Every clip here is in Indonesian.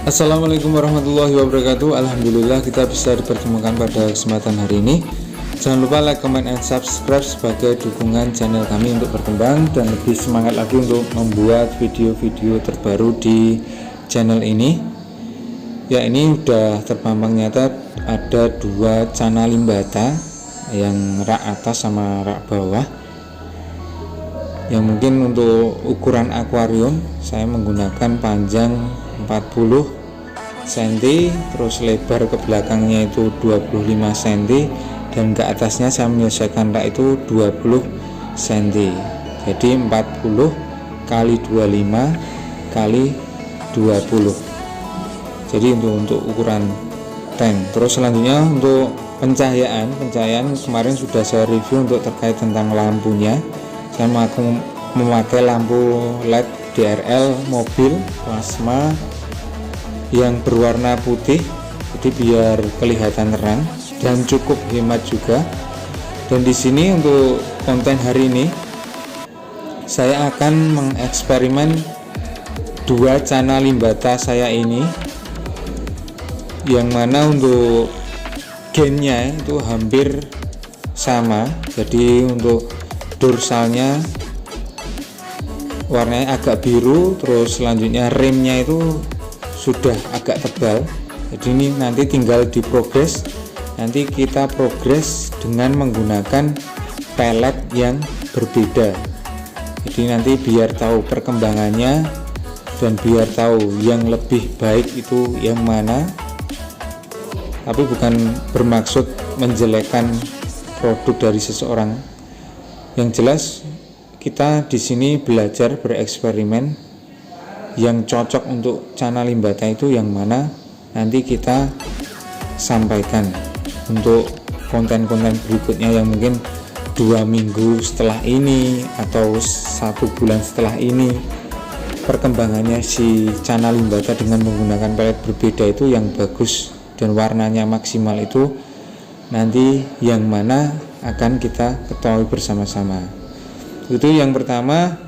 Assalamualaikum warahmatullahi wabarakatuh. Alhamdulillah kita bisa dipertemukan pada kesempatan hari ini. Jangan lupa like, comment, and subscribe sebagai dukungan channel kami untuk berkembang dan lebih semangat lagi untuk membuat video-video terbaru di channel ini. Ya, ini udah terpampang nyata ada dua cana limbata, yang rak atas sama rak bawah. Yang mungkin untuk ukuran akuarium saya menggunakan panjang 40 cm, terus lebar ke belakangnya itu 25 cm, dan ke atasnya saya menyelesaikan rak itu 20 cm. Jadi 40 kali 25 kali 20. Jadi untuk ukuran tank. Terus selanjutnya untuk pencahayaan kemarin sudah saya review untuk terkait tentang lampunya. Saya memakai lampu LED DRL mobil plasma yang berwarna putih, jadi biar kelihatan terang dan cukup hemat juga. Dan di sini untuk konten hari ini saya akan mengeksperimen dua cana limbata saya ini, yang mana untuk gainnya itu hampir sama. Jadi untuk dorsalnya warnanya agak biru, terus selanjutnya remnya itu sudah agak tebal. Jadi ini nanti tinggal diprogres, nanti kita progres dengan menggunakan pelet yang berbeda. Jadi nanti biar tahu perkembangannya dan biar tahu yang lebih baik itu yang mana, tapi bukan bermaksud menjelekkan produk dari seseorang. Yang jelas kita di sini belajar bereksperimen. Yang cocok untuk cana limbata itu yang mana nanti kita sampaikan untuk konten-konten berikutnya, yang mungkin 2 minggu setelah ini atau 1 bulan setelah ini. Perkembangannya si cana limbata dengan menggunakan pelet berbeda itu yang bagus dan warnanya maksimal itu nanti yang mana akan kita ketahui bersama-sama. Itu yang pertama.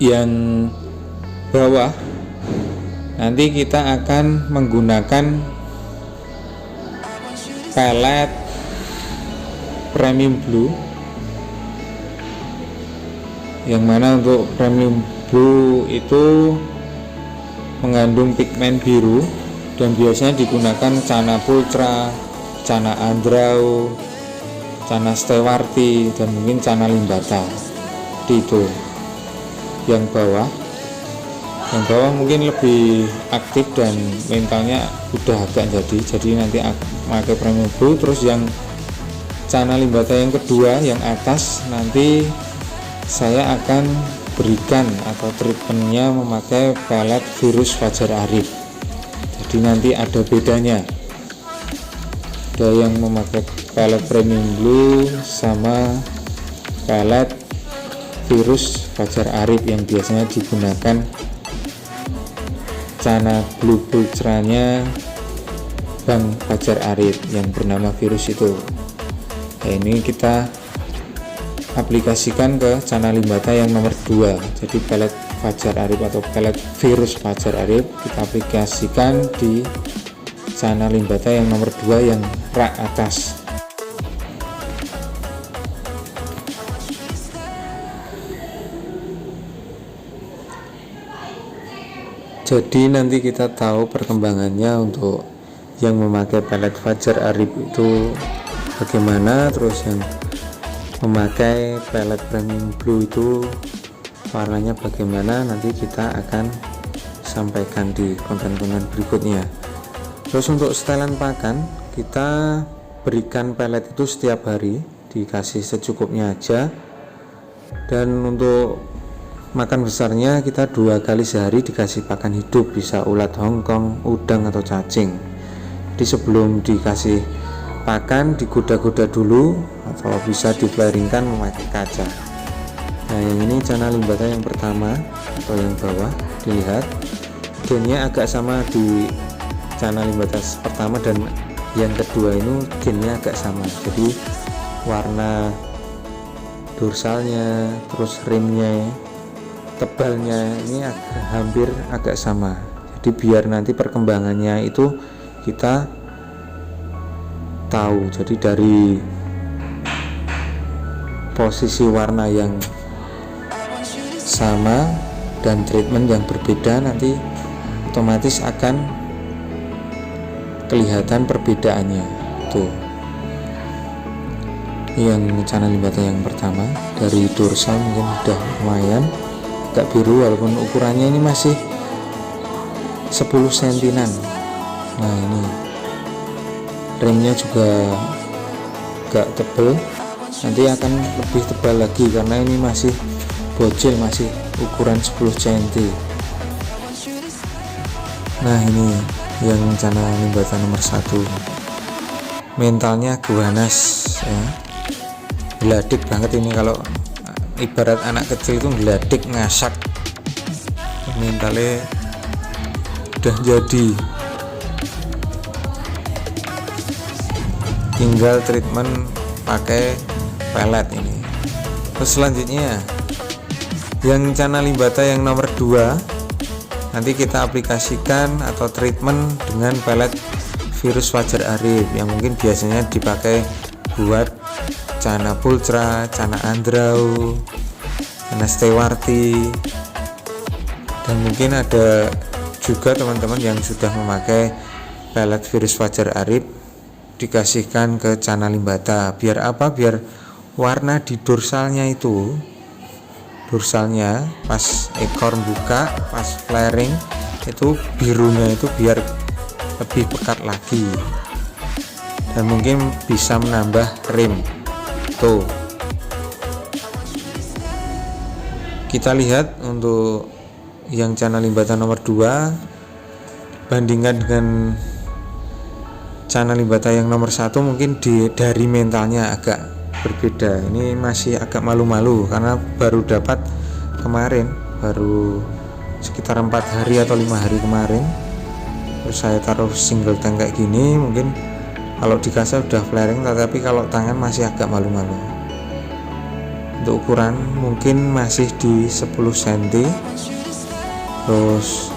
Yang bawah nanti kita akan menggunakan pelet premium blue, yang mana untuk premium blue itu mengandung pigmen biru dan biasanya digunakan cana pulcra, cana andrau, cana stewarti, dan mungkin cana limbata. Itu yang bawah mungkin lebih aktif dan mentalnya udah agak jadi nanti pakai premium blue. Terus yang cana limbata yang kedua yang atas nanti saya akan berikan atau treatmentnya memakai pelet virus Fajar Arif. Jadi nanti ada bedanya, ada yang memakai pelet premium blue sama pelet virus Fajar Arif yang biasanya digunakan cana blue pulcranya Bang Fajar Arif yang bernama virus itu. Nah, ini kita aplikasikan ke cana limbata yang nomor 2. Jadi pelet Fajar Arif atau pelet virus Fajar Arif kita aplikasikan di cana limbata yang nomor 2 yang rak atas. Jadi nanti kita tahu perkembangannya untuk yang memakai pelet Fajar Arif itu bagaimana, terus yang memakai pelet Premium Blue itu warnanya bagaimana, nanti kita akan sampaikan di konten-konten berikutnya. Terus untuk setelan pakan, kita berikan pelet itu setiap hari, dikasih secukupnya aja. Dan untuk makan besarnya kita 2 kali sehari dikasih pakan hidup, bisa ulat Hongkong, udang atau cacing. Jadi sebelum dikasih pakan digoda-goda dulu, atau bisa diflaringkan memakai kaca. Nah yang ini Cana Limbata yang pertama atau yang bawah, dilihat gennya agak sama di Cana Limbata pertama dan yang kedua ini gennya agak sama. Jadi warna dorsalnya, terus rimnya, tebalnya ini hampir agak sama. Jadi biar nanti perkembangannya itu kita tahu. Jadi dari posisi warna yang sama dan treatment yang berbeda, nanti otomatis akan kelihatan perbedaannya. Tuh, yang Cana Limbata yang pertama dari dorsal mungkin udah lumayan agak biru, walaupun ukurannya ini masih 10 sentinan. Nah ini remnya juga agak tebal, nanti akan lebih tebal lagi karena ini masih bocil, masih ukuran 10 cm. Nah ini yang Cana Limbata nomor 1, mentalnya ganas ya, geladik banget ini. Kalau ibarat anak kecil itu geladik ngasak, mentalnya udah jadi, tinggal treatment pakai pelet ini. Terus selanjutnya yang Cana Limbata yang nomor 2, nanti kita aplikasikan atau treatment dengan pelet virus Fajar Arif yang mungkin biasanya dipakai buat Cana Pulcra, Cana Andrau, Cana Stewarti, dan mungkin ada juga teman-teman yang sudah memakai pelet virus Fajar Arif dikasihkan ke Cana Limbata. Biar apa? Biar warna di dorsalnya itu, dorsalnya pas ekor buka, pas flaring itu birunya itu biar lebih pekat lagi, dan mungkin bisa menambah rim. Tuh, kita lihat untuk yang Cana Limbata nomor 2 bandingkan dengan Cana Limbata yang nomor 1, mungkin dari mentalnya agak berbeda. Ini masih agak malu-malu karena baru dapat kemarin, baru sekitar 4 hari atau 5 hari kemarin. Terus saya taruh single tank kayak gini, mungkin kalau di kasa udah flaring, tetapi kalau tangan masih agak malu-malu. Untuk ukuran mungkin masih di 10 cm. Terus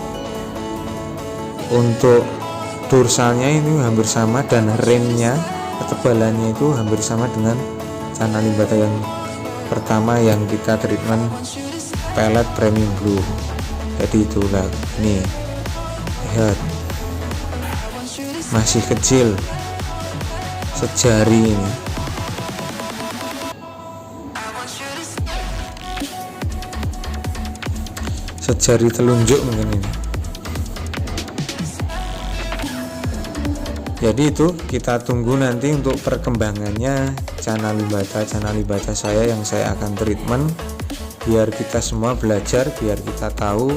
untuk dorsalnya itu hampir sama, dan remnya, ketebalannya itu hampir sama dengan Cana Limbata yang pertama yang kita treatment pelet Premium Blue. Jadi itulah, nih lihat masih kecil sejari ini. Sejari telunjuk mungkin ini. Jadi itu kita tunggu nanti untuk perkembangannya Cana Limbata saya yang saya akan treatment, biar kita semua belajar, biar kita tahu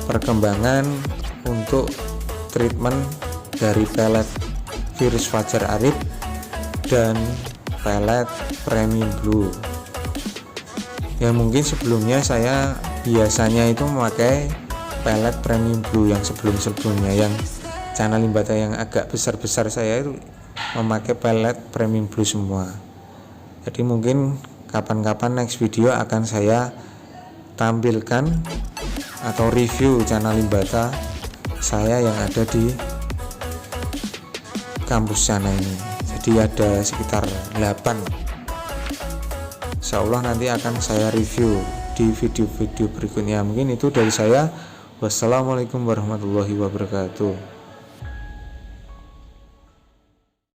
perkembangan untuk treatment dari pelet virus Fajar Arif dan pelet Premium Blue. Yang mungkin sebelumnya saya biasanya itu memakai pelet Premium Blue yang sebelumnya, yang Cana Limbata yang agak besar-besar saya itu memakai pelet Premium Blue semua. Jadi mungkin kapan-kapan next video akan saya tampilkan atau review Cana Limbata saya yang ada di kampus Cana ini. Jadi ada sekitar 8, insya Allah nanti akan saya review di video-video berikutnya. Mungkin itu dari saya. Wassalamualaikum warahmatullahi wabarakatuh.